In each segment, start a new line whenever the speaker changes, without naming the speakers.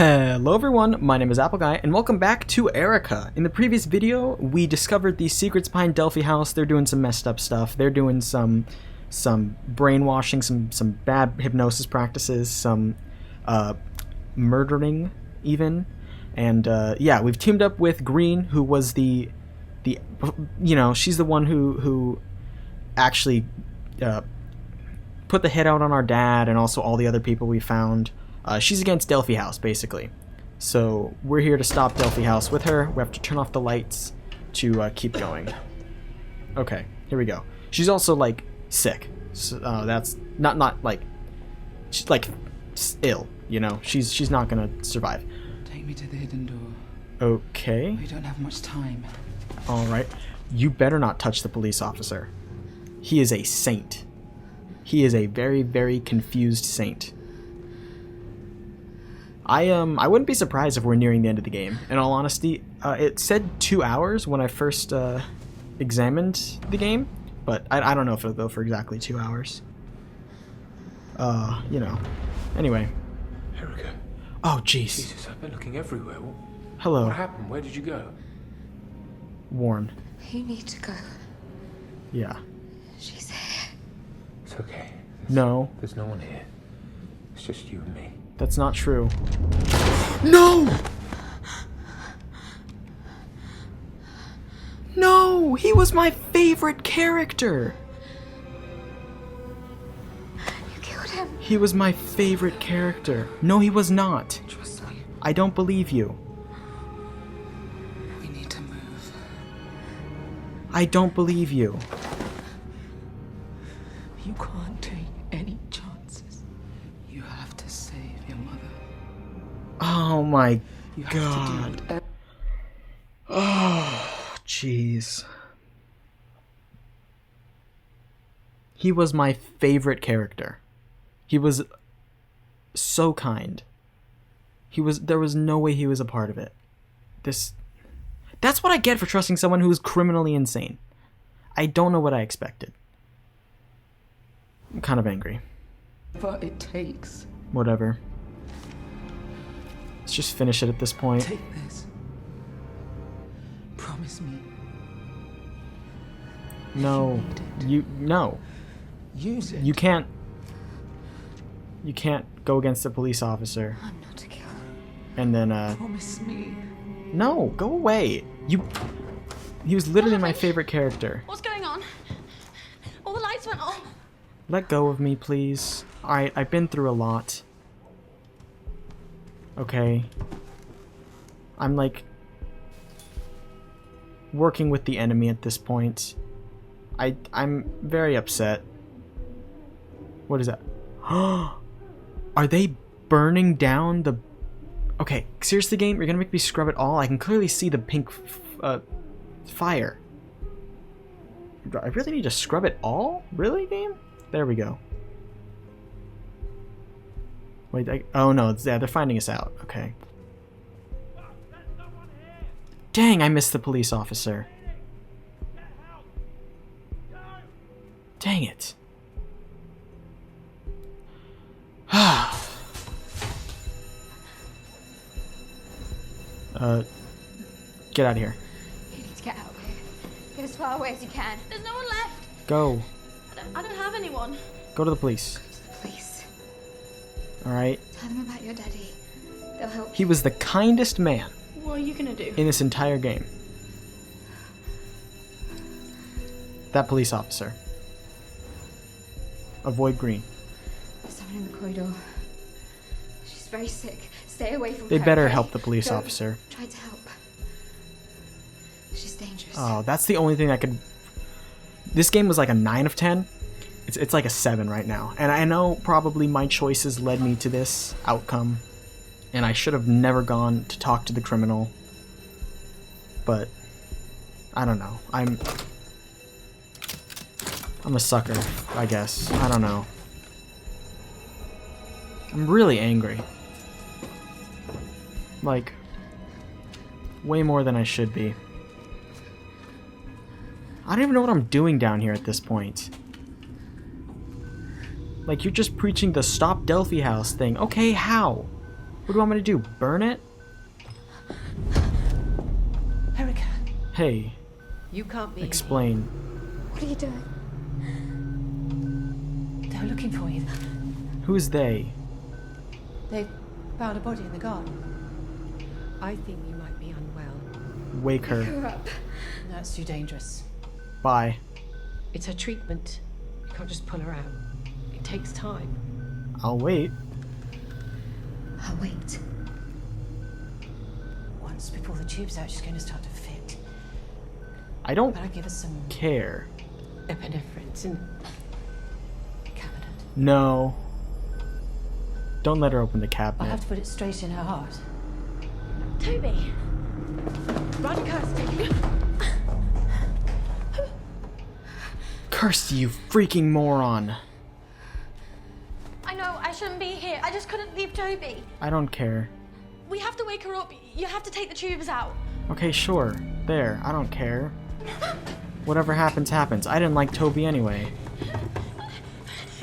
Hello everyone, my name is Appleguy, and welcome back to Erica. In the previous video, we discovered the secrets behind Delphi House. They're doing some messed up stuff. They're doing some brainwashing, some bad hypnosis practices, some murdering even. And yeah, we've teamed up with Green, who was the she's the one who actually put the hit out on our dad and also all the other people we found. She's against Delphi House, basically. So we're here to stop Delphi House with her. We have to turn off the lights to keep going. Okay, here we go. She's also, like, sick. So, that's not like... She's, like, ill, you know? She's not gonna survive.
Take me to the hidden door.
Okay.
We don't have much time.
Alright. You better not touch the police officer. He is a saint. He is a very, very confused saint. I wouldn't be surprised if we're nearing the end of the game. In all honesty, it said 2 hours when I first examined the game, but I don't know if it'll go for exactly 2 hours. You know. Anyway.
Erica.
Oh, jeez.
Jesus, I've been looking everywhere.
Hello.
What happened? Where did you go?
Warren.
You need to go.
Yeah.
She's here.
It's okay.
No.
There's no one here. It's just you and me.
That's not true. No! No! He was my favorite character!
You killed him.
He was my favorite character. No, he was not.
Trust me.
I don't believe you.
We need to move.
I don't believe you.
You can't take any chances. You have to save your mother.
Oh my
You have
god.
to do whatever.
Oh, jeez. He was my favorite character. He was so kind. There was no way he was a part of it. That's what I get for trusting someone who is criminally insane. I don't know what I expected. I'm kind of angry.
But it takes.
Whatever. Let's just finish it at this point.
Take this. Promise me.
No. No.
Use it.
You can't go against a police officer
I'm not a killer.
and then
Promise me.
no, go away. He was literally my favorite character.
What's going on? All the lights went off.
Let go of me, please. Alright, I've been through a lot. Okay. I'm like working with the enemy at this point. I'm very upset. What is that? Are they burning down the... Okay, seriously, game? You're gonna make me scrub it all? I can clearly see the pink fire. I really need to scrub it all? Really, game? There we go. Wait, oh no, yeah, they're finding us out. Okay. Dang, I missed the police officer. Dang it. Get out of here.
You need to get out of here. Get as far away as you can.
There's no one left.
Go.
I don't have anyone.
Go to the police.
Please.
Alright?
Tell them about your daddy. They'll help
He was the kindest man
What are you gonna do?
in this entire game. That police officer. Avoid Green.
There's someone in the corridor. She's very sick. Stay away from
They
her.
better
okay?
help the police
Don't
officer.
Try to help. She's dangerous.
Oh, that's the only thing that could... This game was like a 9 of 10. It's like a 7 right now. And I know probably my choices led me to this outcome. And I should have never gone to talk to the criminal. But I don't know. I'm a sucker, I guess. I don't know. I'm really angry. Like, way more than I should be. I don't even know what I'm doing down here at this point. Like, you're just preaching the Stop Delphi House thing. Okay, how? What do you want me to do? Burn it?
Erica,
Hey,
you can't be.
explain.
What are you doing?
They're looking for you.
Who's they?
They found a body in the garden. I think you might be unwell.
Wake her.
You're up.
That's too dangerous.
Bye.
It's her treatment. You can't just pull her out. It takes time.
I'll wait.
I'll wait.
Once we pull the tubes out, she's going to start to fit.
I don't
But I'll give her some
care.
epinephrine. It's in the cabinet.
No. Don't let her open the
I'll
cabinet.
have to put it straight in her heart.
Toby.
Run, Kirsty.
Kirsty, you freaking moron.
I know, I shouldn't be here. I just couldn't leave Toby.
I don't care.
We have to wake her up. You have to take the tubes out.
Okay, sure. There, I don't care. Whatever happens, happens. I didn't like Toby anyway.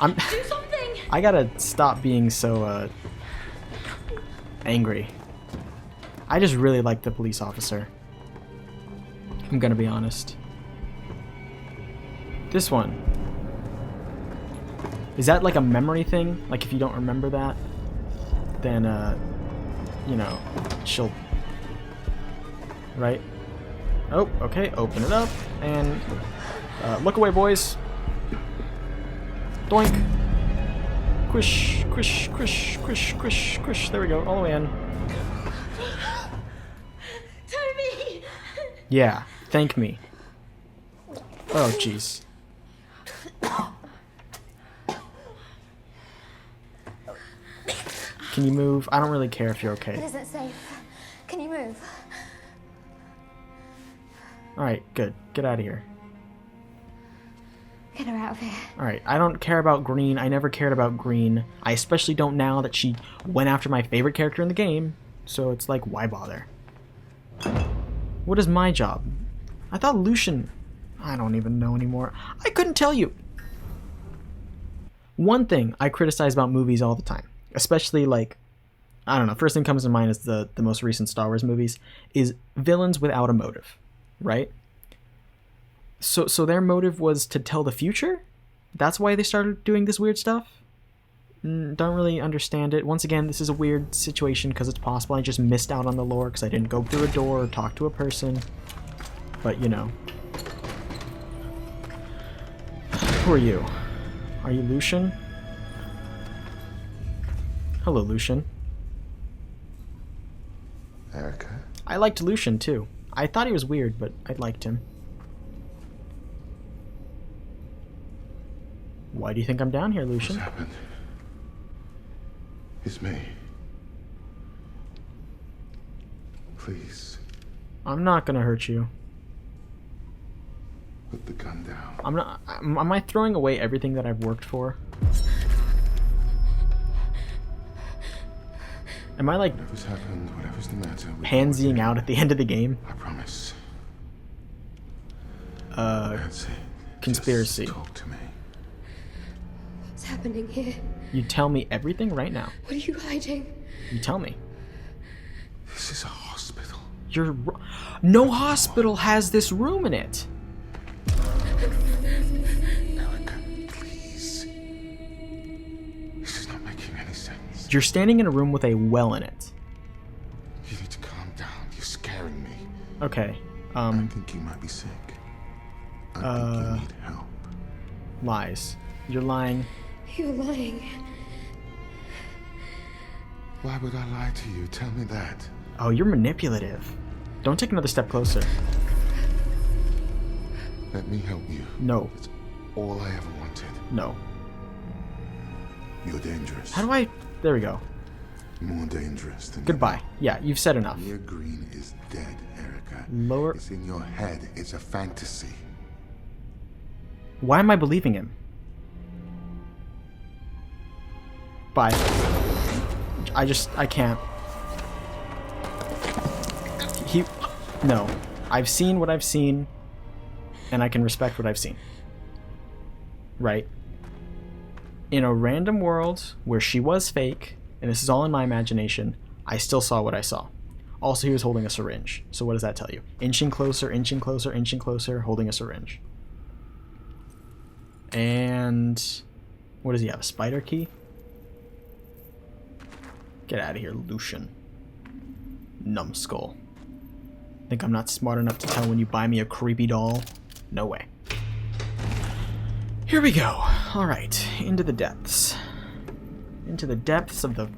Do something.
I gotta stop being so, angry. I just really like the police officer. I'm gonna be honest. This one. Is that like a memory thing? Like if you don't remember that, then, you know, she'll... Right? Oh, okay, open it up, and look away, boys. Doink. Quish, quish, quish, quish, quish, quish. There we go, all the way in.
Toby.
Yeah, thank me. Oh, jeez. Can you move? I don't really care if you're
It
okay.
isn't safe. Can you move?
Alright, good. Get out of here.
Get her out of here.
Alright, I don't care about Green. I never cared about Green. I especially don't now that she went after my favorite character in the game. So it's like, why bother? What is my job? I thought Lucian... I don't even know anymore. I couldn't tell you. One thing I criticize about movies all the time, especially like, I don't know, first thing comes to mind is the most recent Star Wars movies, is villains without a motive, right? So their motive was to tell the future? That's why they started doing this weird stuff? Don't really understand it. Once again, this is a weird situation because it's possible I just missed out on the lore because I didn't go through a door or talk to a person. But, you know. Who are you? Are you Lucian? Hello, Lucian.
Erica?
I liked Lucian, too. I thought he was weird, but I liked him. Why do you think I'm down here, Lucian?
What's happened? It's me. Please,
I'm not gonna hurt you.
put the gun down.
I'm not. Am I throwing away everything that I've worked for? Am I like
Whatever's happened, whatever's the matter.
pansying out at the end of the game?
I promise.
Uh,
That's it.
conspiracy.
Just talk to me.
What's happening here?
You tell me everything right now.
What are you hiding?
You tell me.
This is a hospital.
No hospital has this room in it.
Erica, please. This is not making any sense.
You're standing in a room with a well in it.
You need to calm down. You're scaring me.
Okay.
I think you might be sick. I think you need help.
Lies. You're lying.
You're lying.
Why would I lie to you? Tell me that.
Oh, you're manipulative. Don't take another step closer.
Let me help you.
No.
It's all I ever wanted.
No.
You're dangerous.
How do I... There we go.
More dangerous than
Goodbye. Yeah, you've said enough.
Mia Green is dead, Erica.
Lower...
It's in your head. It's a fantasy.
Why am I believing him? Bye. I can't. No. I've seen what I've seen, and I can respect what I've seen. Right? In a random world where she was fake, and this is all in my imagination, I still saw what I saw. Also, he was holding a syringe. So what does that tell you? Inching closer, inching closer, inching closer, holding a syringe. And what does he have? A spider key? Get out of here, Lucian. Numbskull. Think I'm not smart enough to tell when you buy me a creepy doll? No way. Here we go. Alright, into the depths. Into the depths of the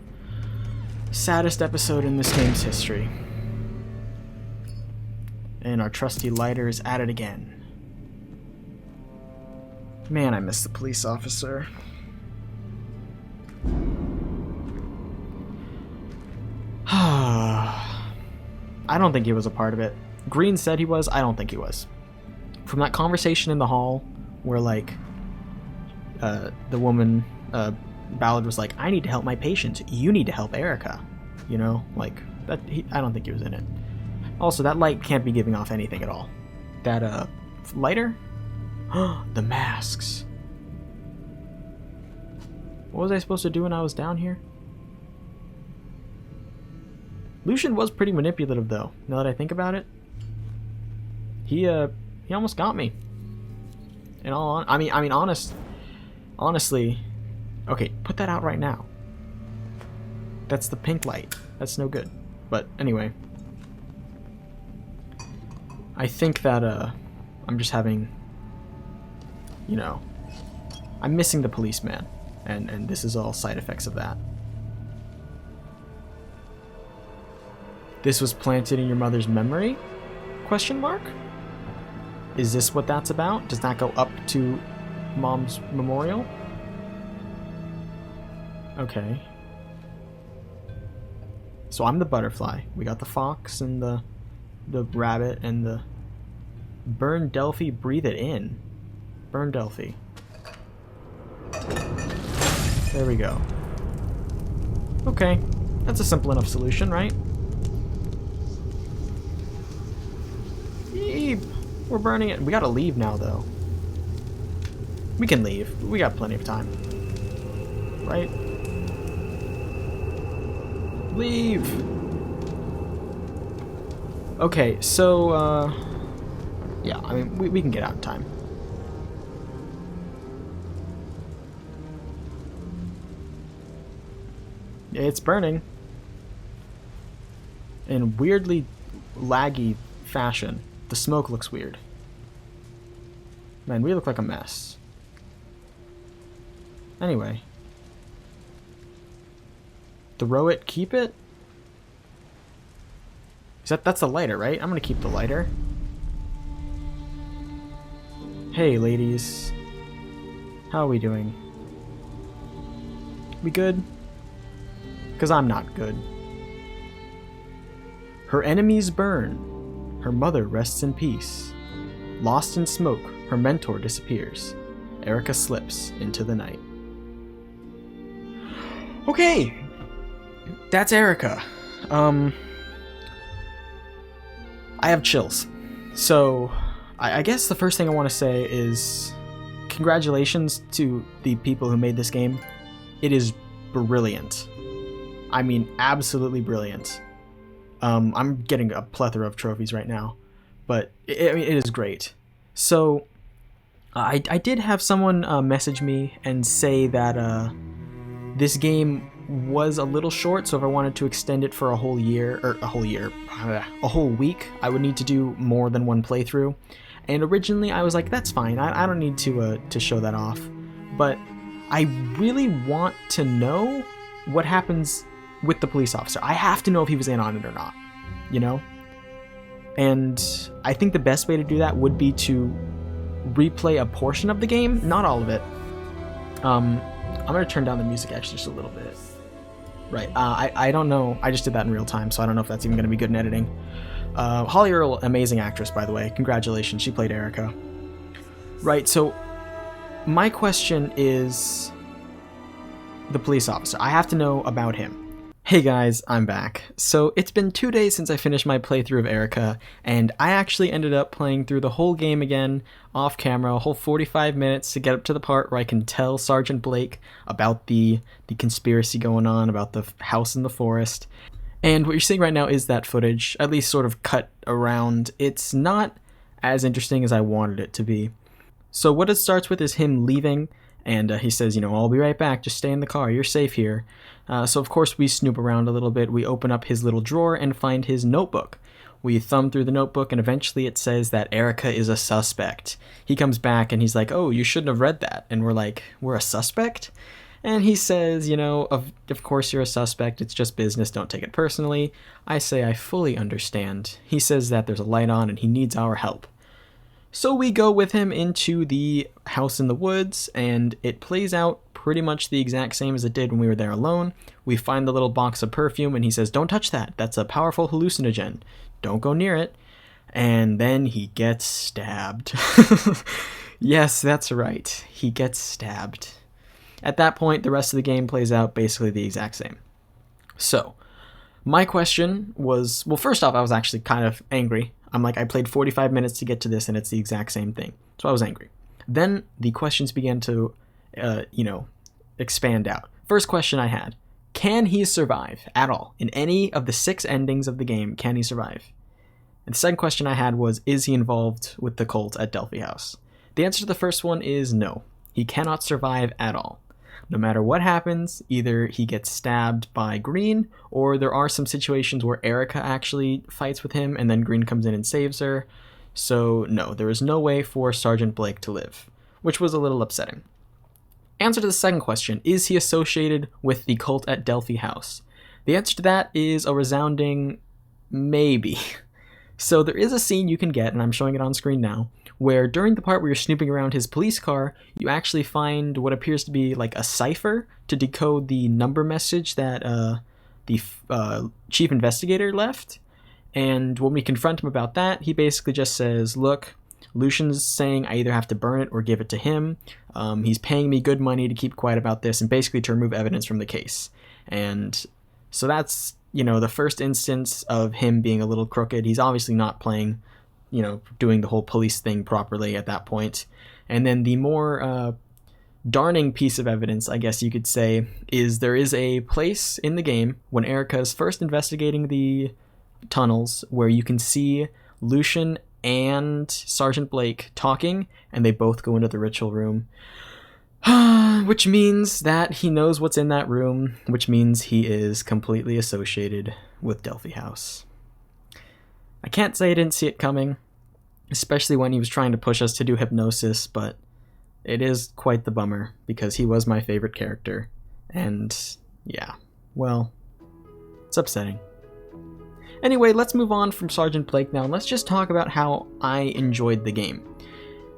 saddest episode in this game's history. And our trusty lighter is at it again. Man, I miss the police officer. I don't think he was a part of it. Green said he was. I don't think he was. From that conversation in the hall where, like, the woman, Ballard was like, I need to help my patient. You need to help Erica. You know? Like, that. I don't think he was in it. Also, that light can't be giving off anything at all. That, lighter? The masks. What was I supposed to do when I was down here? Lucian was pretty manipulative, though, now that I think about it. He almost got me. In all honestly, okay, put that out right now. That's the pink light. That's no good. But anyway, I think that I'm just having, you know, I'm missing the policeman, and this is all side effects of that. This was planted in your mother's memory? Question mark? Is this what that's about? Does that go up to Mom's memorial? Okay. So I'm the butterfly. We got the fox and the rabbit and the... Burn Delphi, breathe it in. Burn Delphi. There we go. Okay. That's a simple enough solution, right? We're burning it. We gotta leave now, though. We can leave. We got plenty of time. Right? Leave! Okay, so, yeah, I mean, we can get out in time. It's burning. In weirdly laggy fashion. The smoke looks weird. Man, we look like a mess. Anyway. Throw it, keep it? That's the lighter, right? I'm gonna keep the lighter. Hey, ladies. How are we doing? We good? 'Cause I'm not good. Her enemies burn. Her mother rests in peace. Lost in smoke, her mentor disappears. Erica slips into the night. Okay! That's Erica. I have chills. So, I guess the first thing I want to say is congratulations to the people who made this game. It is brilliant. I mean, absolutely brilliant. I'm getting a plethora of trophies right now, but it is great. So, I did have someone message me and say that this game was a little short, so if I wanted to extend it for a whole week, I would need to do more than one playthrough. And originally, I was like, that's fine. I don't need to show that off. But I really want to know what happens with the police officer. I have to know if he was in on it or not, you know? And I think the best way to do that would be to replay a portion of the game, not all of it. I'm going to turn down the music actually just a little bit. Right, I don't know. I just did that in real time, so I don't know if that's even going to be good in editing. Holly Earl, amazing actress, by the way. Congratulations, she played Erica. Right, so my question is the police officer. I have to know about him. Hey guys, I'm back. So it's been 2 days since I finished my playthrough of Erica, and I actually ended up playing through the whole game again, off camera, a whole 45 minutes to get up to the part where I can tell Sergeant Blake about the conspiracy going on, about the house in the forest. And what you're seeing right now is that footage, at least sort of cut around. It's not as interesting as I wanted it to be. So what it starts with is him leaving, and he says, you know, I'll be right back, just stay in the car, you're safe here. So of course we snoop around a little bit, we open up his little drawer and find his notebook. We thumb through the notebook and eventually it says that Erica is a suspect. He comes back and he's like, oh, you shouldn't have read that. And we're like, we're a suspect? And he says, you know, of course you're a suspect, it's just business, don't take it personally. I say I fully understand. He says that there's a light on and he needs our help. So we go with him into the house in the woods, and it plays out pretty much the exact same as it did when we were there alone. We find the little box of perfume and he says, don't touch that, that's a powerful hallucinogen. Don't go near it. And then he gets stabbed. Yes, that's right, he gets stabbed. At that point, the rest of the game plays out basically the exact same. So, my question was, well, first off, I was actually kind of angry. I'm like, I played 45 minutes to get to this and it's the exact same thing. So I was angry. Then the questions began to, expand out. First question I had, can he survive at all? In any of the 6 endings of the game, can he survive? And the second question I had was, is he involved with the cult at Delphi House? The answer to the first one is no. He cannot survive at all. No matter what happens, either he gets stabbed by Green, or there are some situations where Erica actually fights with him and then Green comes in and saves her. So no, there is no way for Sergeant Blake to live, which was a little upsetting. Answer to the second question, is he associated with the cult at Delphi House? The answer to that is a resounding maybe. So there is a scene you can get, and I'm showing it on screen now, where during the part where you're snooping around his police car, you actually find what appears to be like a cipher to decode the number message that the chief investigator left. And when we confront him about that, he basically just says, look, Lucian's saying I either have to burn it or give it to him. He's paying me good money to keep quiet about this and basically to remove evidence from the case. And so that's, the first instance of him being a little crooked. He's obviously not playing, doing the whole police thing properly at that point. And then the more darning piece of evidence, I guess you could say, is there is a place in the game when Erica's first investigating the tunnels where you can see Lucian and Sergeant Blake talking, and they both go into the ritual room. Which means that he knows what's in that room, which means he is completely associated with Delphi House. I can't say I didn't see it coming, especially when he was trying to push us to do hypnosis, but it is quite the bummer, because he was my favorite character, and yeah, well, it's upsetting. Anyway, let's move on from Sergeant Blake now, and let's just talk about how I enjoyed the game.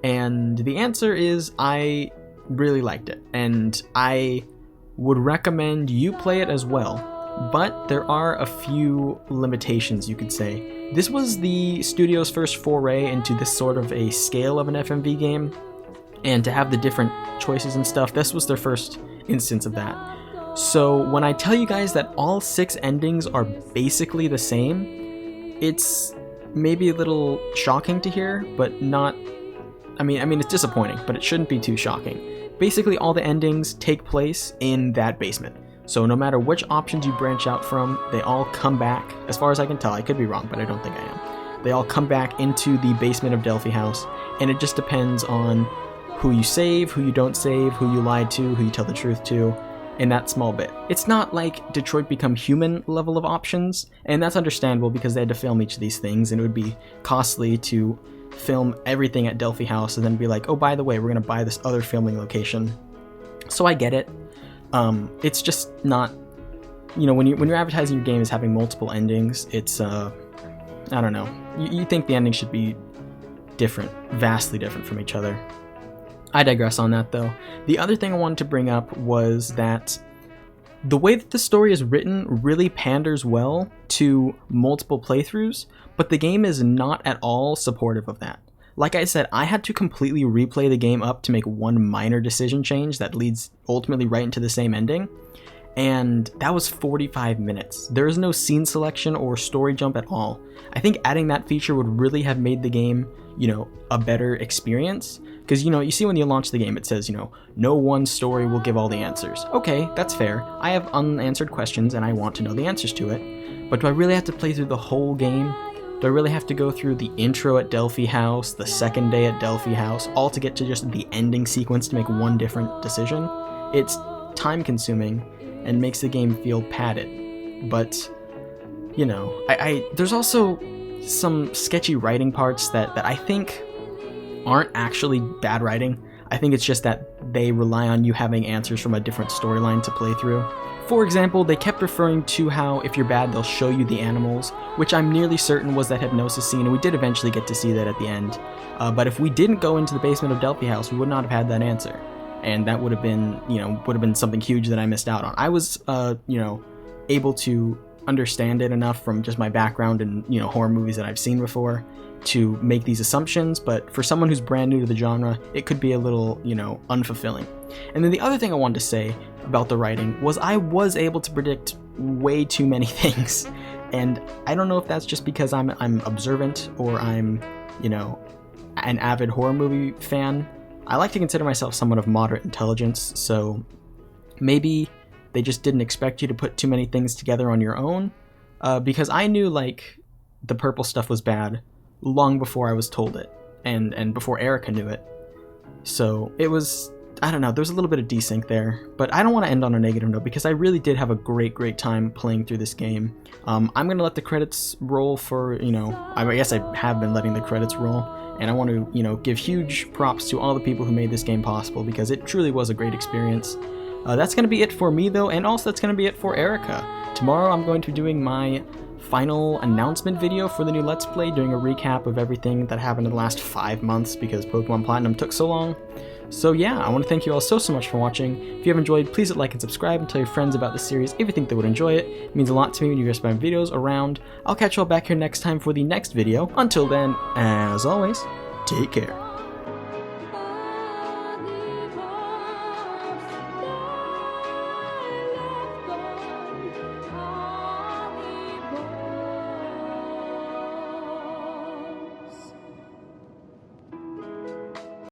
And the answer is I really liked it, and I would recommend you play it as well, but there are a few limitations, you could say. This was the studio's first foray into this sort of a scale of an FMV game, and to have the different choices and stuff, this was their first instance of that. So when I tell you guys that all 6 endings are basically the same, it's maybe a little shocking to hear, but not, I mean it's disappointing, but it shouldn't be too shocking. Basically all the endings take place in that basement. So no matter which options you branch out from, they all come back, as far as I can tell, I could be wrong, but I don't think I am. They all come back into the basement of Delphi House, and it just depends on who you save, who you don't save, who you lie to, who you tell the truth to, in that small bit. It's not like Detroit Become Human level of options, and that's understandable because they had to film each of these things, and it would be costly to film everything at Delphi House and then be like, oh, by the way, we're gonna buy this other filming location. So I get it. It's just not, when you're advertising your game as having multiple endings, it's I don't know. You think the ending should be different, vastly different from each other. I digress on that though. The other thing I wanted to bring up was that the way that the story is written really panders well to multiple playthroughs, but the game is not at all supportive of that. Like I said, I had to completely replay the game up to make one minor decision change that leads ultimately right into the same ending, and that was 45 minutes. There is no scene selection or story jump at all. I think adding that feature would really have made the game, a better experience. Because, you see when you launch the game, it says, no one story will give all the answers. Okay, that's fair. I have unanswered questions and I want to know the answers to it. but do I really have to play through the whole game? Do I really have to go through the intro at Delphi House, the second day at Delphi House, all to get to just the ending sequence to make one different decision? It's time consuming and makes the game feel padded. But, you know, there's also some sketchy writing parts that I think aren't actually bad writing. I think it's just that they rely on you having answers from a different storyline to play through. For example, they kept referring to how if you're bad, they'll show you the animals, which I'm nearly certain was that hypnosis scene, and we did eventually get to see that at the end. But if we didn't go into the basement of Delphi House, we would not have had that answer. And that would have been, you know, something huge that I missed out on. I was, you know, able to understand it enough from just my background and, you know, horror movies that I've seen before to make these assumptions, but for someone who's brand new to the genre, it could be a little, you know, unfulfilling. And then the other thing I wanted to say about the writing was I was able to predict way too many things, and I don't know if that's just because I'm observant or I'm, you know, an avid horror movie fan. I like to consider myself somewhat of moderate intelligence, so maybe they just didn't expect you to put too many things together on your own, because I knew, like, the purple stuff was bad long before I was told it, and before Erica knew it. So it was, I don't know, there's a little bit of desync there, but I don't want to end on a negative note because I really did have a great time playing through this game. I'm going to let the credits roll for, you know, I guess I have been letting the credits roll, and I want to, you know, give huge props to all the people who made this game possible because it truly was a great experience. That's going to be it for me though, and also that's going to be it for Erica. Tomorrow I'm going to be doing my final announcement video for the new Let's Play, doing a recap of everything that happened in the last 5 months because Pokemon Platinum took so long. So yeah, I want to thank you all so much for watching. If you have enjoyed, please hit like and subscribe and tell your friends about the series if you think they would enjoy it. It means a lot to me when you guys find videos around. I'll catch you all back here next time for the next video. Until then, as always, take care.